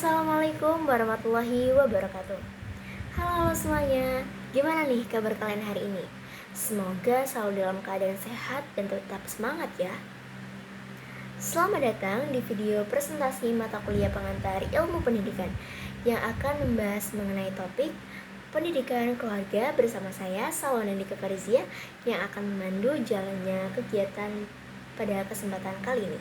Assalamualaikum warahmatullahi wabarakatuh. Halo semuanya, gimana nih kabar kalian hari ini? Semoga selalu dalam keadaan sehat dan tetap semangat ya. Selamat datang di video presentasi mata kuliah pengantar ilmu pendidikan yang akan membahas mengenai topik pendidikan keluarga bersama saya, Salwa Nandika Farizia, yang akan memandu jalannya kegiatan pada kesempatan kali ini.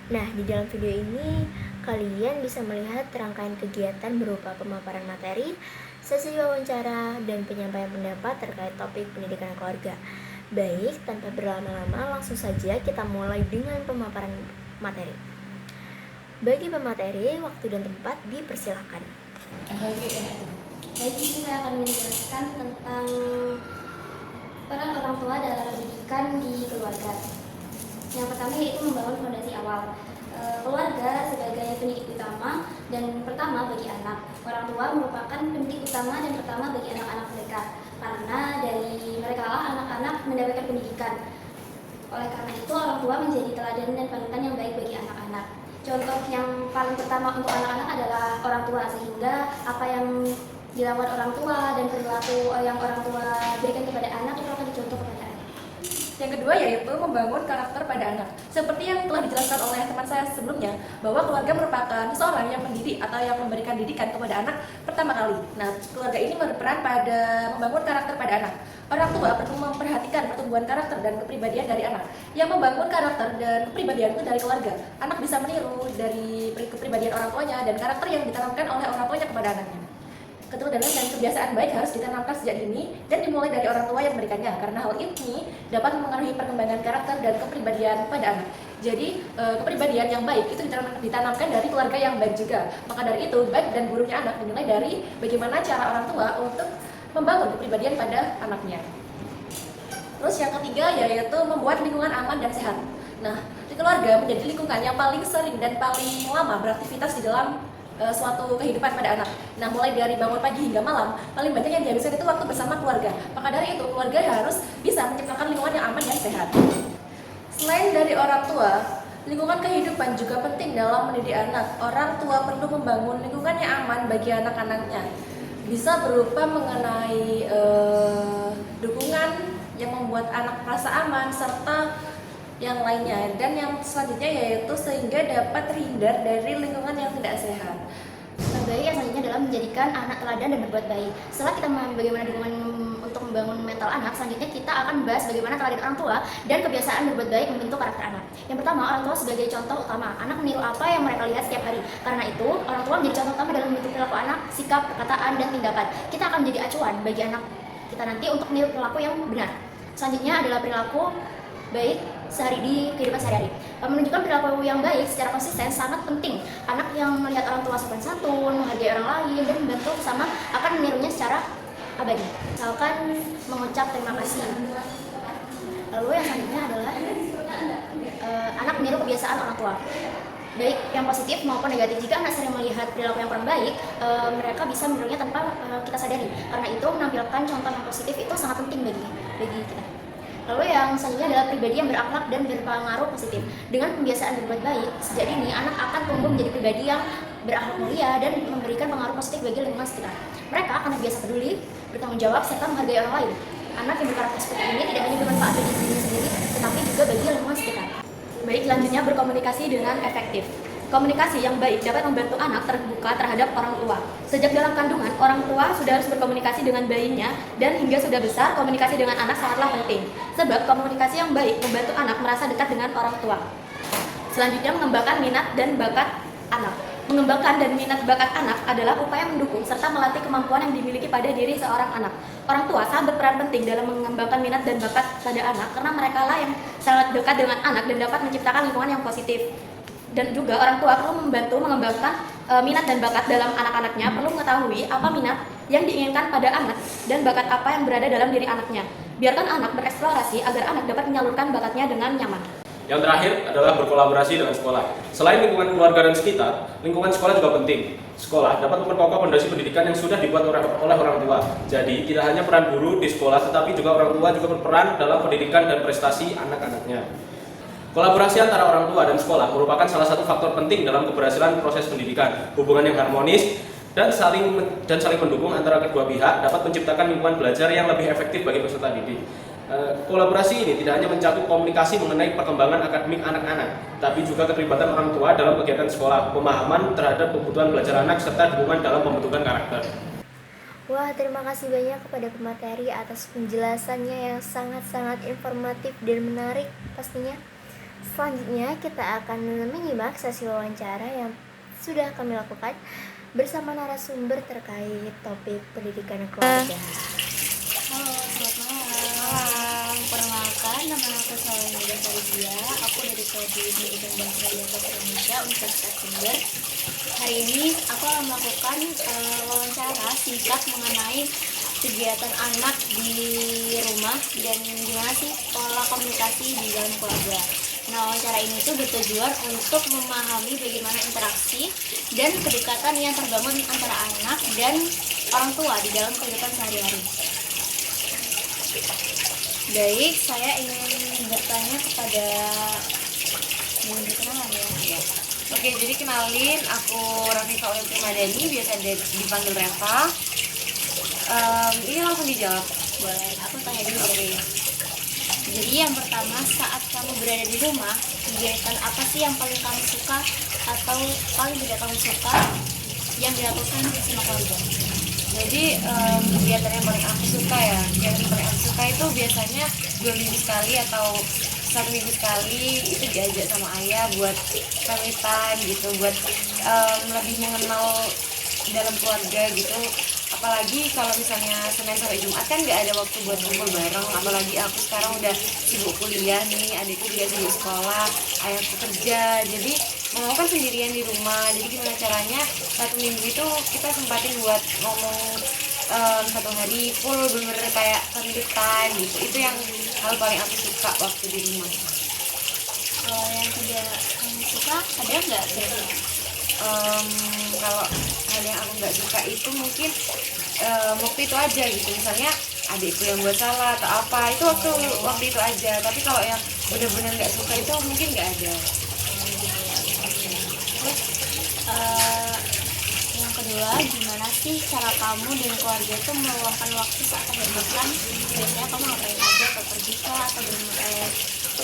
Nah, di dalam video ini kalian bisa melihat rangkaian kegiatan berupa pemaparan materi, sesi wawancara, dan penyampaian pendapat terkait topik pendidikan keluarga. Baik, tanpa berlama-lama langsung saja kita mulai dengan pemaparan materi. Bagi pemateri, waktu dan tempat dipersilakan. Baik, saya akan menjelaskan tentang peran orang tua dalam pendidikan di keluarga. Yang pertama yaitu membangun fondasi awal. Keluarga sebagai pendidik utama dan pertama bagi anak. Orang tua merupakan pendidik utama dan pertama bagi anak-anak mereka, karena dari mereka lah anak-anak mendapatkan pendidikan. Oleh karena itu orang tua menjadi teladan dan panutan yang baik bagi anak-anak. Contoh yang paling pertama untuk anak-anak adalah orang tua, sehingga apa yang dilakukan orang tua dan perilaku yang orang tua berikan kepada anak itu akan dicontoh kepada anak. Yang kedua yaitu membangun karakter pada anak. Seperti yang telah dijelaskan oleh teman saya sebelumnya, bahwa keluarga merupakan seseorang yang mendidik atau yang memberikan didikan kepada anak pertama kali. Nah, keluarga ini berperan pada membangun karakter pada anak. Orang tua perlu memperhatikan pertumbuhan karakter dan kepribadian dari anak. Yang membangun karakter dan kepribadian itu dari keluarga. Anak bisa meniru dari kepribadian orang tuanya dan karakter yang ditanamkan oleh orang tuanya kepada anaknya. Keteladanan dan kebiasaan baik harus ditanamkan sejak dini dan dimulai dari orang tua yang memberikannya, karena hal ini dapat mempengaruhi perkembangan karakter dan kepribadian pada anak. Jadi kepribadian yang baik itu ditanamkan dari keluarga yang baik juga. Maka dari itu baik dan buruknya anak dinilai dari bagaimana cara orang tua untuk membangun kepribadian pada anaknya. Terus yang ketiga yaitu membuat lingkungan aman dan sehat. Nah, di keluarga menjadi lingkungan yang paling sering dan paling lama beraktivitas di dalam suatu kehidupan pada anak. Nah, mulai dari bangun pagi hingga malam, paling banyak yang dihabiskan itu waktu bersama keluarga. Maka dari itu, keluarga harus bisa menciptakan lingkungan yang aman dan sehat. Selain dari orang tua, lingkungan kehidupan juga penting dalam mendidik anak. Orang tua perlu membangun lingkungan yang aman bagi anak-anaknya. Bisa berupa mengenai dukungan yang membuat anak merasa aman, serta yang lainnya, dan yang selanjutnya yaitu sehingga dapat terhindar dari lingkungan yang tidak sehat. Terbaik yang selanjutnya adalah menjadikan anak teladan dan berbuat baik. Setelah kita memahami bagaimana dukungan untuk membangun mental anak, selanjutnya kita akan membahas bagaimana teladan orang tua dan kebiasaan berbuat baik membentuk karakter anak. Yang pertama, orang tua sebagai contoh utama. Anak meniru apa yang mereka lihat setiap hari. Karena itu, orang tua menjadi contoh utama dalam membentuk perilaku anak, sikap, perkataan, dan tindakan. Kita akan menjadi acuan bagi anak kita nanti untuk meniru perilaku yang benar. Selanjutnya adalah perilaku baik di kehidupan sehari-hari. Menunjukkan perilaku yang baik secara konsisten sangat penting. Anak yang melihat orang tua sopan santun, menghargai orang lain, dan membantu sama akan menirunya secara abadi. Misalkan mengucap terima kasih. Lalu yang selanjutnya adalah anak meniru kebiasaan orang tua, baik yang positif maupun negatif. Jika anak sering melihat perilaku yang kurang baik, mereka bisa menirunya tanpa kita sadari. Karena itu menampilkan contoh yang positif itu sangat penting bagi kita. Lalu yang selanjutnya adalah pribadi yang berakhlak dan berpengaruh positif. Dengan kebiasaan berbuat baik, sejak dini anak akan tumbuh menjadi pribadi yang berakhlak mulia dan memberikan pengaruh positif bagi lingkungan sekitar. Mereka akan terbiasa peduli, bertanggung jawab, serta menghargai orang lain. Anak yang berkarakter seperti ini tidak hanya bermanfaat bagi dirinya sendiri, tetapi juga bagi lingkungan sekitar. Baik, selanjutnya berkomunikasi dengan efektif. Komunikasi yang baik dapat membantu anak terbuka terhadap orang tua. Sejak dalam kandungan, orang tua sudah harus berkomunikasi dengan bayinya, dan hingga sudah besar, komunikasi dengan anak sangatlah penting. Sebab komunikasi yang baik membantu anak merasa dekat dengan orang tua. Selanjutnya, mengembangkan minat dan bakat anak. Mengembangkan dan minat bakat anak adalah upaya mendukung serta melatih kemampuan yang dimiliki pada diri seorang anak. Orang tua sangat berperan penting dalam mengembangkan minat dan bakat pada anak, karena mereka lah yang sangat dekat dengan anak dan dapat menciptakan lingkungan yang positif. Dan juga orang tua perlu membantu mengembangkan minat dan bakat dalam anak-anaknya, perlu mengetahui apa minat yang diinginkan pada anak dan bakat apa yang berada dalam diri anaknya. Biarkan anak bereksplorasi agar anak dapat menyalurkan bakatnya dengan nyaman. Yang terakhir adalah berkolaborasi dengan sekolah. Selain lingkungan keluarga dan sekitar, lingkungan sekolah juga penting. Sekolah dapat memperkokoh fondasi pendidikan yang sudah dibuat oleh orang tua. Jadi, tidak hanya peran guru di sekolah, tetapi juga orang tua juga berperan dalam pendidikan dan prestasi anak-anaknya. Kolaborasi antara orang tua dan sekolah merupakan salah satu faktor penting dalam keberhasilan proses pendidikan. Hubungan yang harmonis dan saling mendukung antara kedua pihak dapat menciptakan lingkungan belajar yang lebih efektif bagi peserta didik. Kolaborasi ini tidak hanya mencakup komunikasi mengenai perkembangan akademik anak-anak, tapi juga keterlibatan orang tua dalam kegiatan sekolah, pemahaman terhadap kebutuhan belajar anak, serta dukungan dalam pembentukan karakter. Wah, terima kasih banyak kepada pemateri atas penjelasannya yang sangat-sangat informatif dan menarik pastinya. Selanjutnya kita akan menyimak sesi wawancara yang sudah kami lakukan bersama narasumber terkait topik pendidikan keluarga. Halo, selamat malam. Perkenalkan, nama aku Salma Farizia. Aku dari Prodi Pendidikan Bangsa dan Bahasa Indonesia Universitas Jember. Hari ini aku akan melakukan wawancara singkat mengenai kegiatan anak di rumah dan gimana sih pola komunikasi di dalam keluarga. Nah, wawancara ini tuh bertujuan untuk memahami bagaimana interaksi dan kedekatan yang terbangun antara anak dan orang tua di dalam kehidupan sehari-hari. Baik, saya ingin bertanya kepada kenalan ya. Oke, jadi kenalin, aku Rafika Ulfi Madani, biasa dipanggil Reva. Ini langsung dijawab. Boleh, aku tanya dulu dari. Jadi yang pertama, saat kamu berada di rumah, kegiatan apa sih yang paling kamu suka atau paling tidak kamu suka yang dilakukan bersama keluarga? Jadi kegiatan yang paling aku suka itu biasanya 2 minggu sekali atau 1 minggu sekali itu diajak sama ayah buat family time gitu, buat lebih mengenal dalam keluarga gitu. Apalagi kalau misalnya Senin sampai Jumat kan nggak ada waktu buat kumpul bareng, apalagi aku sekarang udah sibuk kuliah nih, adikku juga sibuk sekolah, ayahku kerja, jadi mau kan sendirian di rumah. Jadi gimana caranya 1 minggu itu kita sempatin buat ngomong 1 hari full bener-bener kayak family time gitu. Itu yang hal paling aku suka waktu di rumah. Kalau yang tidak kamu suka ada nggak kira-kira? Kalau hal yang aku nggak suka itu mungkin waktu itu aja gitu, misalnya adikku yang buat salah atau apa, itu waktu itu aja. Tapi kalau yang benar-benar nggak suka itu mungkin nggak ada. Terus yang kedua, gimana sih cara kamu dan keluarga itu meluangkan waktu saat akhir pekan? Biasanya kamu ngapain aja, atau pergi kah, atau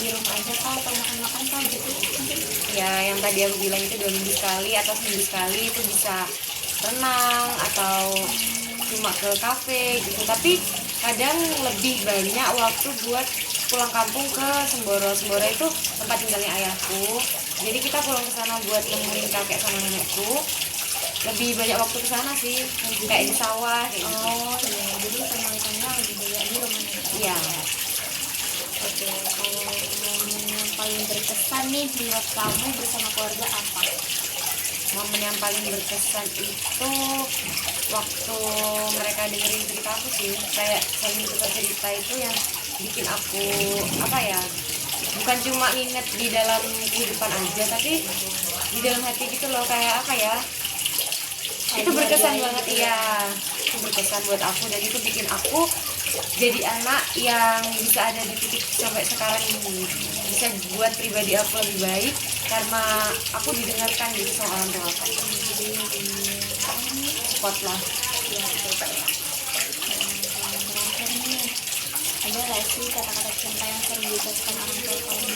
di rumah aja kah, atau makan-makan kah gitu? Mungkin Ya yang tadi aku bilang itu 2 minggu sekali atau seminggu sekali, itu bisa renang atau cuma ke kafe gitu. Tapi kadang lebih banyak waktu buat pulang kampung ke Semboro. Semboro itu tempat tinggalnya ayahku, jadi kita pulang ke sana buat nemuin kakek sama nenekku. Lebih banyak waktu ke sana sih, kayak di sawah kayak gitu. oh iya, jadi teman-temannya lebih banyak di rumah nih. Iya. Oke, kalau momen yang paling berkesan nih buat kamu bersama keluarga apa? Momen yang paling berkesan itu waktu mereka dengerin cerita aku sih, kayak saling tukar cerita itu yang bikin aku bukan cuma inget di dalam kehidupan aja, tapi di dalam hati gitu loh, kayak itu berkesan banget. Iya, itu berkesan buat aku, dan itu bikin aku jadi anak yang bisa ada di titik sampai sekarang ini, bisa buat pribadi aku lebih baik karena aku didengarkan gitu sama orang tua aku. Support lah. Ya, betul ya. Yang terakhir nih, ada nggak sih kata-kata cinta yang sering diucapkan orang tua kamu?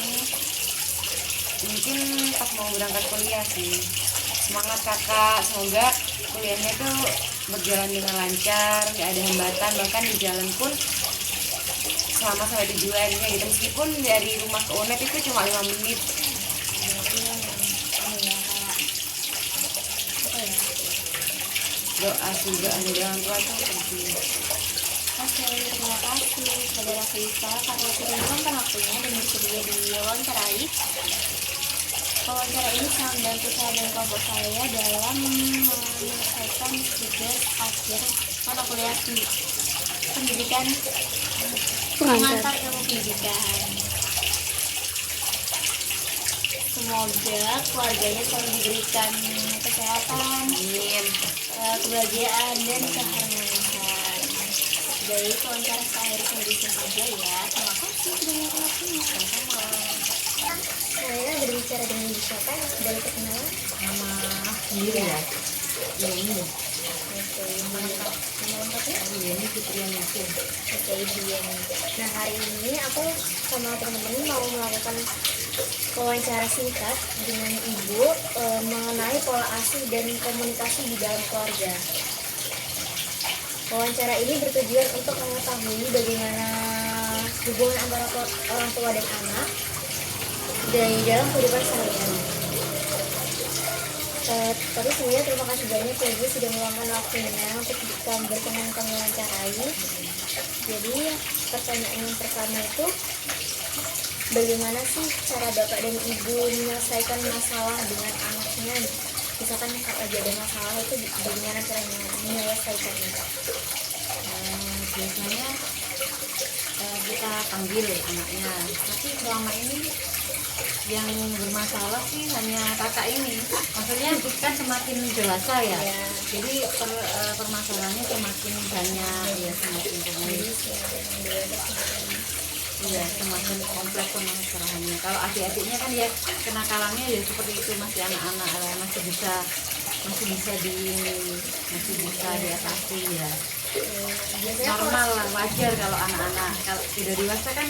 Mungkin pas mau berangkat kuliah sih, semangat kakak, semoga kuliahnya tuh berjalan dengan lancar, nggak ada hambatan, bahkan di jalan pun selama sampai tujuannya gitu. Meskipun dari rumah ke UNED itu cuma 5 menit. Berarti yang ini ya, kayak apa ya? Doa juga dari orang tua tuh penting. Oke, terima kasih kepada Rafika karena sudah meluangkan waktunya dan bersedia diwawancarai. Wawancara ini sangat membantu saya dan kelompok saya dalam menyelesaikan tugas akhir mata kuliah pendidikan pengantar ilmu pendidikan. Semoga keluarganya selalu diberikan kesehatan, kebahagiaan, dan keharmonisan. Jadi wawancara saya sampai di sini saja ya. Terima kasih sudah menonton waktunya. Sama-sama. berbicara dengan ibu siapa ya? Boleh perkenalan? Nama sendiri ya. Ya ini. Oke, nama lengkapnya? Ini Fitrian itu. Oke, Ibu Yeni. Nah, hari ini aku sama teman-teman mau melakukan wawancara singkat dengan Ibu mengenai pola asuh dan komunikasi di dalam keluarga. Wawancara ini bertujuan untuk mengetahui bagaimana hubungan antara orang tua dan anak dari dalam kehidupan sehari-hari. Tapi sebenarnya terima kasih banyak ya Ibu sudah meluangkan waktunya untuk kita berkenan kami wawancarai. Jadi pertanyaan yang pertama itu, bagaimana sih cara Bapak dan Ibu menyelesaikan masalah dengan anaknya? Misalkan kalau lagi ada masalah itu bagaimana cara menyelesaikannya? Biasanya kita panggil anaknya, tapi selama ini yang bermasalah sih hanya kakak ini. Maksudnya kan semakin dewasa ya, Ya. jadi permasalahannya semakin banyak ya, semakin rumit. Iya, semakin kompleks permasalahannya. Kalau adik-adiknya kan ya kenakalannya ya seperti itu, masih anak-anak, masih bisa diatasi ya. Biasanya Normal lah, wajar kalau anak-anak. Kalau sudah dewasa kan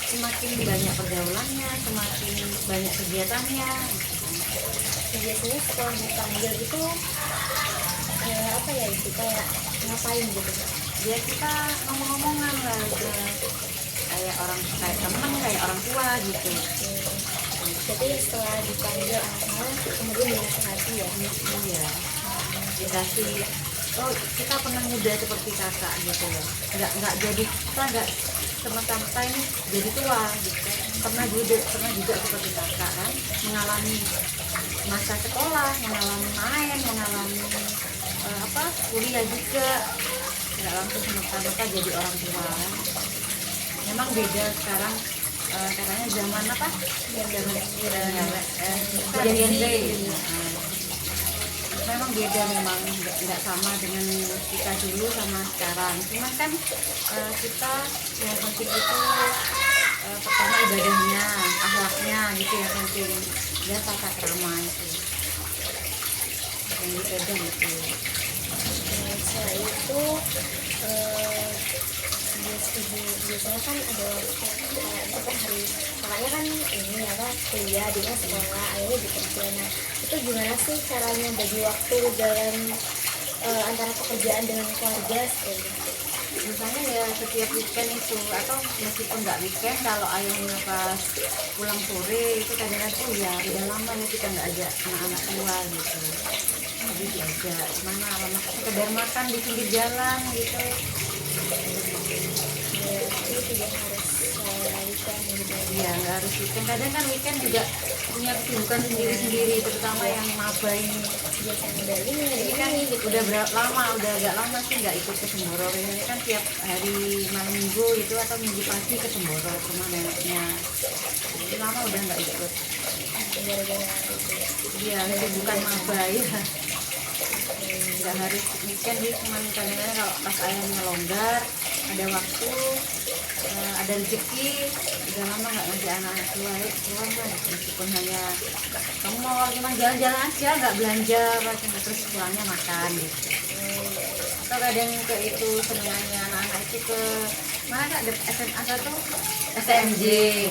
semakin banyak pergaulannya, semakin banyak kegiatannya. biasanya setelah dipanggil itu apa ya itu kayak ngapain gitu? Ya kita ngomong-ngomongan lah, kayak teman, kayak orang tua gitu. Jadi setelah dipanggil anaknya kemudian dinasihati ya. Iya, dikasih, oh kita pernah muda seperti kakak gitu ya, nggak jadi, kita nggak semata-mata ini jadi tua gitu. Pernah juga seperti kakak kan, mengalami masa sekolah, mengalami main, mengalami kuliah juga, nggak langsung semata-mata jadi orang tua kan. Memang beda sekarang, katanya zaman apa? Zaman Gen Z. Memang beda, memang nggak sama dengan kita dulu sama sekarang. Cuman kan kita yang penting itu pertama ibadahnya, akhlaknya gitu yang penting, dan tata krama itu yang dipegang gitu. Setelah itu biasanya kan ada kita hari makanya kan ini apa kuliah, dia sekolah, akhirnya bekerja. Nah itu gimana sih caranya bagi waktu dalam antara pekerjaan dengan keluarga seperti itu? Misalnya ya setiap weekend itu, atau meskipun nggak weekend, kalau ayahnya pas pulang sore itu kadang-kadang ya udah lama ya kita nggak ajak anak-anak keluar gitu, jadi diajak mana sekedar makan di pinggir jalan gitu. Ya, itu tidak harus weekend gitu. Iya, nggak harus weekend, kadang kan weekend juga punya kesibukan sendiri-sendiri, terutama yang maba ini. Biasanya dari ini Ini kan udah agak lama sih nggak ikut ke Semboro. Ini kan tiap hari malam minggu itu atau minggu pagi ke Semboro ke rumah neneknya. Jadi lama udah nggak ikut. gara-gara itu. Iya, kesibukan maba ya. Nggak harus weekend sih, cuman kadang-kadang kalau pas ayahnya longgar, ada waktu, ada rezeki, udah lama nggak ngajak anak-anak keluar lah, meskipun hanya ke mall, cuman jalan-jalan aja, nggak belanja, terus pulangnya makan gitu. Atau kadang ke itu senengannya anak-anak itu ke mana kak, ada SMA atau SMJ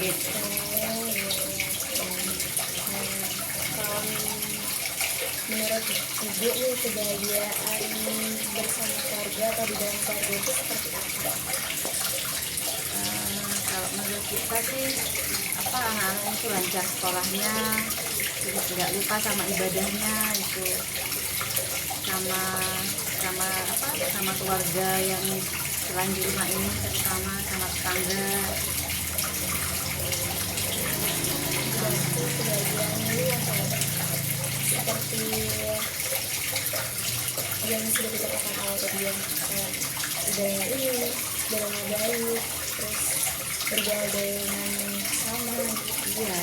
gitu. Kalau menurut ibu nih kebahagiaan bersama keluarga atau di dalam keluarga itu seperti apa? Kalau menurut kita sih anak-anak itu lancar sekolahnya, terus nggak lupa sama ibadahnya itu, sama keluarga yang selain di rumah ini, terutama sama tetangga. Berarti kebahagiaan ini yang kayak seperti yang sudah kita katakan awal tadi, yang kayak budaya ini, budaya baik, terus bergaul dengan sama gitu. Iya,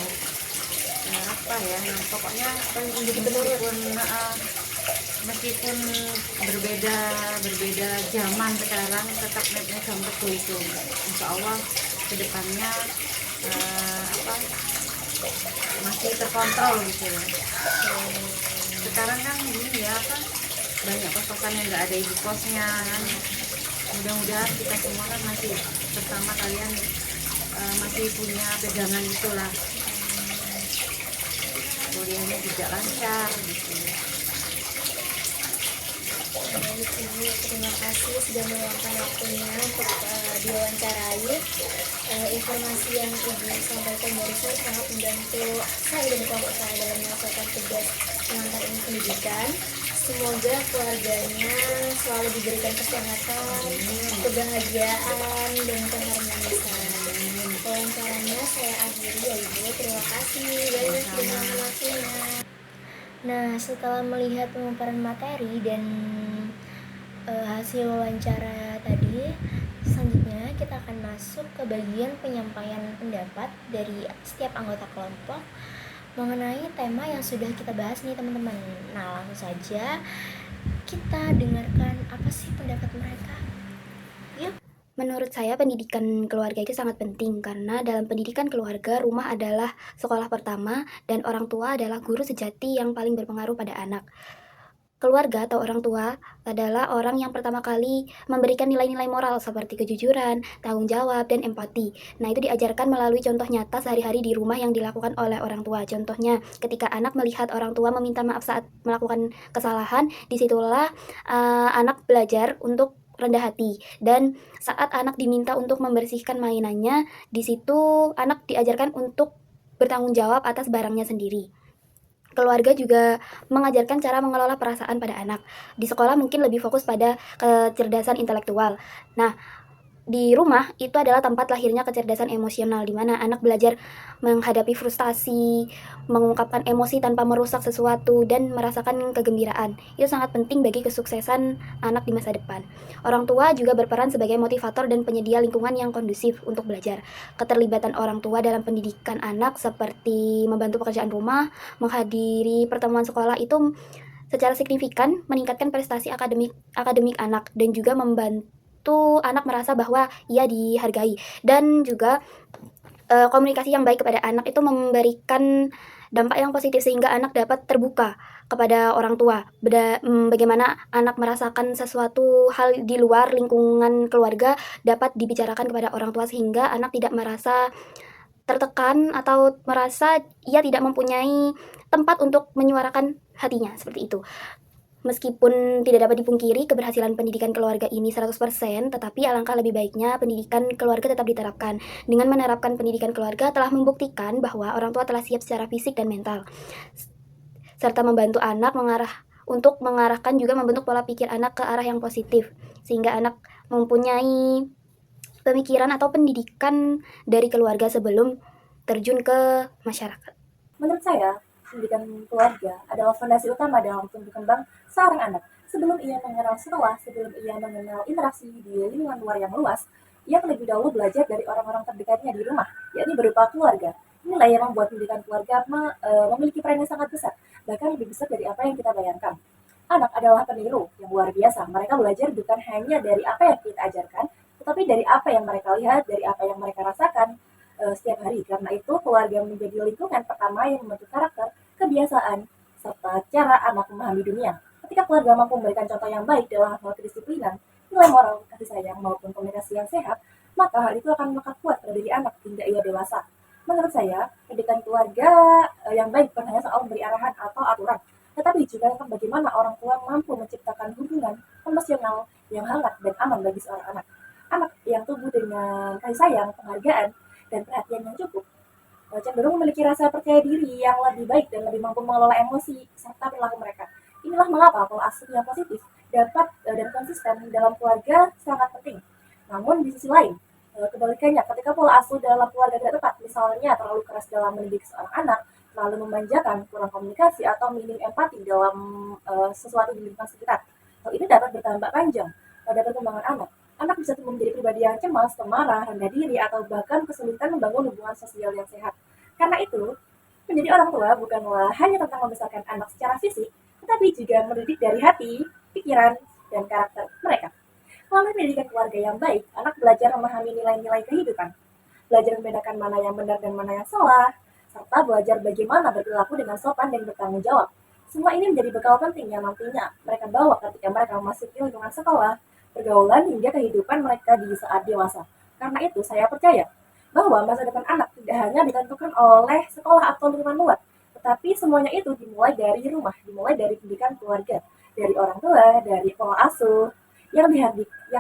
yang pokoknya meskipun berbeda zaman sekarang, tetap megang teguh itu. Insya Allah kedepannya masih terkontrol gitu ya. Sekarang kan gini ya apa, banyak kos-kosan yang nggak ada ibu kosnya kan. Mudah-mudahan kita semua kan masih bersama kalian, masih punya pegangan itulah, kuliahnya juga lancar gitu. Baik Ibu, terima kasih sudah meluangkan waktunya untuk diwawancarai. Informasi yang Ibu sampaikan barusan sangat membantu saya dan kelompok saya dalam menyelesaikan tugas pengantar ilmu pendidikan. Semoga keluarganya selalu diberikan kesehatan, kebahagiaan, dan keharmonisan. Wawancaranya saya akhiri ya Ibu. Terima kasih banyak sudah meluangkan waktunya. Nah, setelah melihat pemaparan materi dan hasil wawancara tadi, selanjutnya kita akan masuk ke bagian penyampaian pendapat dari setiap anggota kelompok mengenai tema yang sudah kita bahas nih teman-teman. Nah, langsung saja kita dengarkan apa sih pendapat mereka. Yuk. Menurut saya pendidikan keluarga itu sangat penting karena dalam pendidikan keluarga, rumah adalah sekolah pertama dan orang tua adalah guru sejati yang paling berpengaruh pada anak. Keluarga atau orang tua adalah orang yang pertama kali memberikan nilai-nilai moral seperti kejujuran, tanggung jawab, dan empati. Nah, itu diajarkan melalui contoh nyata sehari-hari di rumah yang dilakukan oleh orang tua. Contohnya, ketika anak melihat orang tua meminta maaf saat melakukan kesalahan, disitulah anak belajar untuk rendah hati. Dan saat anak diminta untuk membersihkan mainannya, di situ anak diajarkan untuk bertanggung jawab atas barangnya sendiri. Keluarga juga mengajarkan cara mengelola perasaan pada anak. Di sekolah mungkin lebih fokus pada kecerdasan intelektual. Nah, di rumah itu adalah tempat lahirnya kecerdasan emosional, di mana anak belajar menghadapi frustasi, mengungkapkan emosi tanpa merusak sesuatu, dan merasakan kegembiraan. Itu sangat penting bagi kesuksesan anak di masa depan. Orang tua juga berperan sebagai motivator dan penyedia lingkungan yang kondusif untuk belajar. Keterlibatan orang tua dalam pendidikan anak seperti membantu pekerjaan rumah, menghadiri pertemuan sekolah itu secara signifikan meningkatkan prestasi akademik anak dan juga membantu anak merasa bahwa ia dihargai. Dan juga komunikasi yang baik kepada anak itu memberikan dampak yang positif sehingga anak dapat terbuka kepada orang tua. Bagaimana anak merasakan sesuatu hal di luar lingkungan keluarga dapat dibicarakan kepada orang tua sehingga anak tidak merasa tertekan atau merasa ia tidak mempunyai tempat untuk menyuarakan hatinya, seperti itu. Meskipun tidak dapat dipungkiri keberhasilan pendidikan keluarga ini 100%, tetapi alangkah lebih baiknya pendidikan keluarga tetap diterapkan. Dengan menerapkan pendidikan keluarga telah membuktikan bahwa orang tua telah siap secara fisik dan mental, serta membantu anak untuk mengarahkan juga membentuk pola pikir anak ke arah yang positif, sehingga anak mempunyai pemikiran atau pendidikan dari keluarga sebelum terjun ke masyarakat. Menurut saya, pendidikan keluarga adalah fondasi utama dalam tumbuh kembang seorang anak. Sebelum ia mengenal sekolah, sebelum ia mengenal interaksi di lingkungan luar yang luas, ia terlebih dahulu belajar dari orang-orang terdekatnya di rumah, yakni berupa keluarga. Inilah yang membuat pendidikan keluarga memiliki peran yang sangat besar, bahkan lebih besar dari apa yang kita bayangkan. Anak adalah peniru yang luar biasa. Mereka belajar bukan hanya dari apa yang kita ajarkan, tetapi dari apa yang mereka lihat, dari apa yang mereka rasakan setiap hari. Karena itu, keluarga menjadi lingkungan pertama yang membentuk karakter, kebiasaan, serta cara anak memahami dunia. Ketika keluarga mampu memberikan contoh yang baik dalam hal kedisiplinan, nilai moral, kasih sayang, maupun komunikasi yang sehat, maka hal itu akan melekat kuat pada diri anak hingga ia dewasa. Menurut saya, pendidikan keluarga yang baik bukan hanya soal memberi arahan atau aturan, tetapi juga tentang bagaimana orang tua mampu menciptakan hubungan emosional yang hangat dan aman bagi seorang anak. Anak yang tumbuh dengan kasih sayang, penghargaan, dan perhatian yang cukup cenderung memiliki rasa percaya diri yang lebih baik dan lebih mampu mengelola emosi serta perilaku mereka. Inilah mengapa pola asuh yang positif dapat dan konsisten dalam keluarga sangat penting. Namun di sisi lain, kebalikannya, ketika pola asuh dalam keluarga tidak tepat, misalnya terlalu keras dalam mendidik seorang anak, terlalu memanjakan, kurang komunikasi, atau minim empati dalam sesuatu di lingkungan sekitar, hal ini dapat berdampak panjang pada perkembangan anak. Anak bisa tumbuh menjadi pribadi yang cemas, pemarah, rendah diri, atau bahkan kesulitan membangun hubungan sosial yang sehat. Karena itu, menjadi orang tua bukanlah hanya tentang membesarkan anak secara fisik, tetapi juga mendidik dari hati, pikiran, dan karakter mereka. Melalui pendidikan keluarga yang baik, anak belajar memahami nilai-nilai kehidupan, belajar membedakan mana yang benar dan mana yang salah, serta belajar bagaimana berperilaku dengan sopan dan bertanggung jawab. Semua ini menjadi bekal penting yang nantinya mereka bawa ketika mereka memasuki lingkungan sekolah, pergaulan, hingga kehidupan mereka di saat dewasa. Karena itu, saya percaya bahwa masa depan anak tidak hanya ditentukan oleh sekolah atau lingkungan luar, tetapi semuanya itu dimulai dari rumah, dimulai dari pendidikan keluarga, dari orang tua, dari pola asuh yang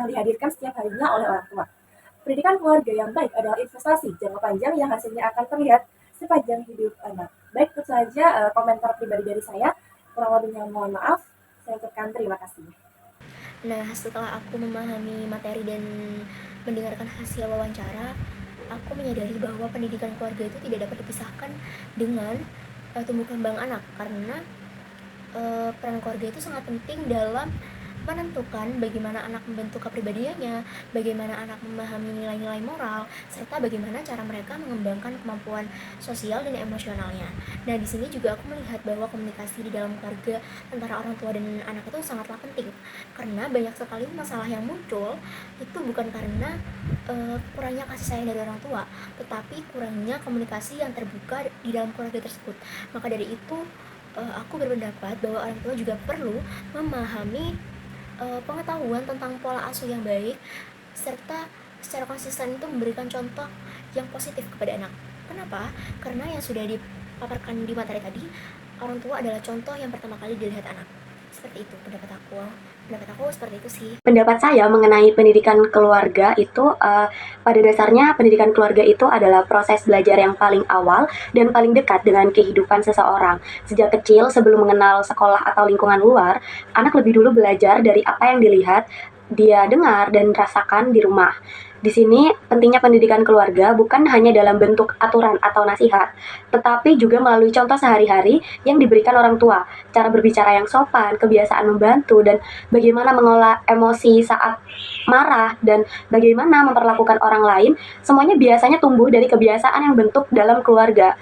dihadirkan setiap harinya oleh orang tua. Pendidikan keluarga yang baik adalah investasi jangka panjang yang hasilnya akan terlihat sepanjang hidup anak. Baik, itu saja komentar pribadi dari saya. Kurang lebihnya mohon maaf. Saya ucapkan terima kasih. Nah, setelah aku memahami materi dan mendengarkan hasil wawancara, aku menyadari bahwa pendidikan keluarga itu tidak dapat dipisahkan dengan tumbuh kembang anak, karena peran keluarga itu sangat penting dalam menentukan bagaimana anak membentuk kepribadiannya, bagaimana anak memahami nilai-nilai moral, serta bagaimana cara mereka mengembangkan kemampuan sosial dan emosionalnya. Nah, di sini juga aku melihat bahwa komunikasi di dalam keluarga antara orang tua dan anak itu sangatlah penting, karena banyak sekali masalah yang muncul itu bukan karena kurangnya kasih sayang dari orang tua, tetapi kurangnya komunikasi yang terbuka di dalam keluarga tersebut. Maka dari itu, aku berpendapat bahwa orang tua juga perlu memahami pengetahuan tentang pola asuh yang baik, serta secara konsisten itu memberikan contoh yang positif kepada anak. Kenapa? Karena yang sudah dipaparkan di materi tadi, orang tua adalah contoh yang pertama kali dilihat anak. Seperti itu pendapat aku. Pendapat aku seperti itu sih. Pendapat saya mengenai pendidikan keluarga itu, pada dasarnya pendidikan keluarga itu adalah proses belajar yang paling awal dan paling dekat dengan kehidupan seseorang. Sejak kecil, sebelum mengenal sekolah atau lingkungan luar, anak lebih dulu belajar dari apa yang dilihat, dia dengar, dan rasakan di rumah. Di sini, pentingnya pendidikan keluarga bukan hanya dalam bentuk aturan atau nasihat, tetapi juga melalui contoh sehari-hari yang diberikan orang tua, cara berbicara yang sopan, kebiasaan membantu, dan bagaimana mengolah emosi saat marah, dan bagaimana memperlakukan orang lain, semuanya biasanya tumbuh dari kebiasaan yang bentuk dalam keluarga.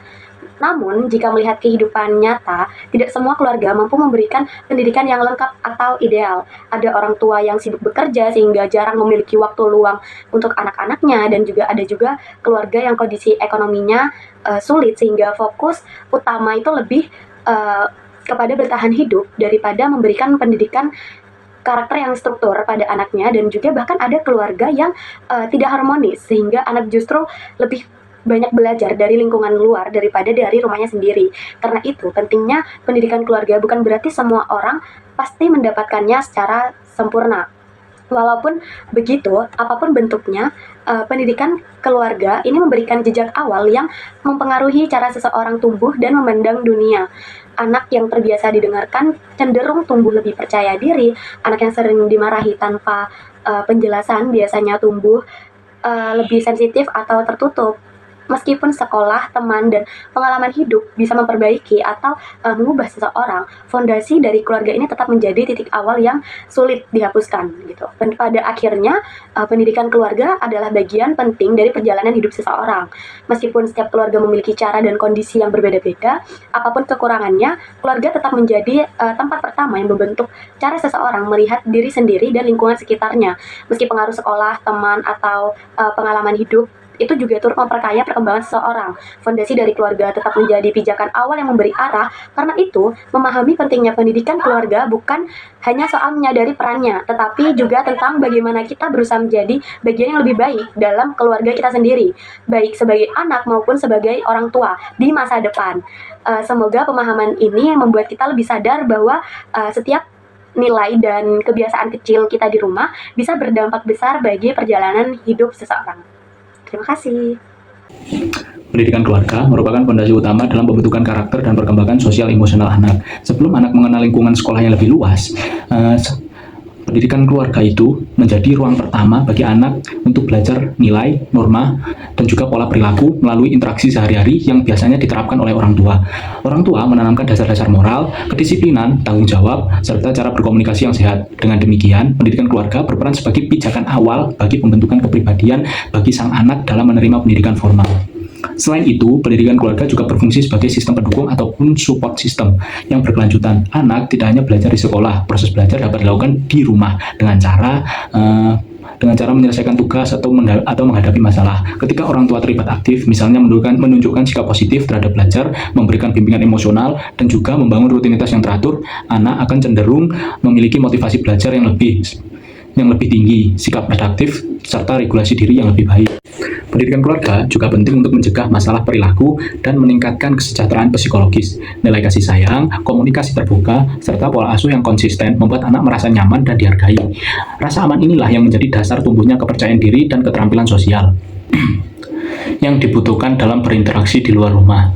Namun, jika melihat kehidupan nyata, tidak semua keluarga mampu memberikan pendidikan yang lengkap atau ideal. Ada orang tua yang sibuk bekerja sehingga jarang memiliki waktu luang untuk anak-anaknya, dan juga ada juga keluarga yang kondisi ekonominya sulit sehingga fokus utama itu lebih kepada bertahan hidup daripada memberikan pendidikan karakter yang struktur pada anaknya, dan juga bahkan ada keluarga yang tidak harmonis sehingga anak justru lebih banyak belajar dari lingkungan luar daripada dari rumahnya sendiri. Karena itu, pentingnya pendidikan keluarga bukan berarti semua orang pasti mendapatkannya secara sempurna. Walaupun begitu, apapun bentuknya, pendidikan keluarga ini memberikan jejak awal yang mempengaruhi cara seseorang tumbuh dan memandang dunia. Anak yang terbiasa didengarkan cenderung tumbuh lebih percaya diri. Anak yang sering dimarahi tanpa penjelasan biasanya tumbuh lebih sensitif atau tertutup. Meskipun sekolah, teman, dan pengalaman hidup bisa memperbaiki atau mengubah seseorang, fondasi dari keluarga ini tetap menjadi titik awal yang sulit dihapuskan gitu. Pada akhirnya, pendidikan keluarga adalah bagian penting dari perjalanan hidup seseorang. Meskipun setiap keluarga memiliki cara dan kondisi yang berbeda-beda, apapun kekurangannya, keluarga tetap menjadi tempat pertama yang membentuk cara seseorang melihat diri sendiri dan lingkungan sekitarnya. Meski pengaruh sekolah, teman, atau pengalaman hidup itu juga turut memperkaya perkembangan seseorang. Fondasi dari keluarga tetap menjadi pijakan awal yang memberi arah. Karena itu, memahami pentingnya pendidikan keluarga bukan hanya soal menyadari perannya, tetapi juga tentang bagaimana kita berusaha menjadi bagian yang lebih baik dalam keluarga kita sendiri, baik sebagai anak maupun sebagai orang tua di masa depan. Semoga pemahaman ini membuat kita lebih sadar bahwa setiap nilai dan kebiasaan kecil kita di rumah bisa berdampak besar bagi perjalanan hidup seseorang. Terima kasih. Pendidikan keluarga merupakan fondasi utama dalam pembentukan karakter dan perkembangan sosial emosional anak. Sebelum anak mengenal lingkungan sekolah yang lebih luas, pendidikan keluarga itu menjadi ruang pertama bagi anak untuk belajar nilai, norma, dan juga pola perilaku melalui interaksi sehari-hari yang biasanya diterapkan oleh orang tua. Orang tua menanamkan dasar-dasar moral, kedisiplinan, tanggung jawab, serta cara berkomunikasi yang sehat. Dengan demikian, pendidikan keluarga berperan sebagai pijakan awal bagi pembentukan kepribadian bagi sang anak dalam menerima pendidikan formal. Selain itu, pendidikan keluarga juga berfungsi sebagai sistem pendukung ataupun support system yang berkelanjutan. Anak tidak hanya belajar di sekolah, proses belajar dapat dilakukan di rumah dengan cara dengan cara menyelesaikan tugas atau menghadapi masalah. Ketika orang tua terlibat aktif, misalnya menunjukkan sikap positif terhadap belajar, memberikan bimbingan emosional, dan juga membangun rutinitas yang teratur, anak akan cenderung memiliki motivasi belajar yang lebih tinggi, sikap adaptif, serta regulasi diri yang lebih baik. Pendidikan keluarga juga penting untuk mencegah masalah perilaku dan meningkatkan kesejahteraan psikologis. Nilai kasih sayang, komunikasi terbuka, serta pola asuh yang konsisten membuat anak merasa nyaman dan dihargai. Rasa aman inilah yang menjadi dasar tumbuhnya kepercayaan diri dan keterampilan sosial yang dibutuhkan dalam berinteraksi di luar rumah.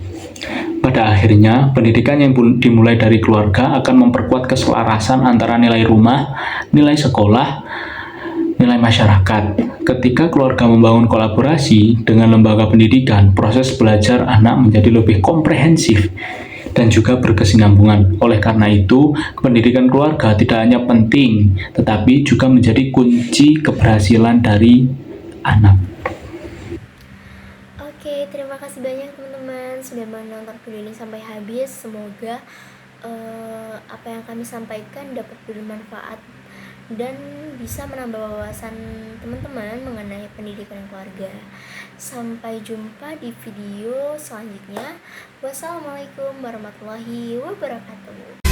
Pada akhirnya, pendidikan yang dimulai dari keluarga akan memperkuat keselarasan antara nilai rumah, nilai sekolah, nilai masyarakat. Ketika keluarga membangun kolaborasi dengan lembaga pendidikan, proses belajar anak menjadi lebih komprehensif dan juga berkesinambungan. Oleh karena itu, pendidikan keluarga tidak hanya penting, tetapi juga menjadi kunci keberhasilan dari anak. Oke, terima kasih banyak teman-teman sudah menonton video ini sampai habis. Semoga apa yang kami sampaikan dapat bermanfaat dan bisa menambah wawasan teman-teman mengenai pendidikan keluarga. Sampai jumpa di video selanjutnya. Wassalamualaikum warahmatullahi wabarakatuh.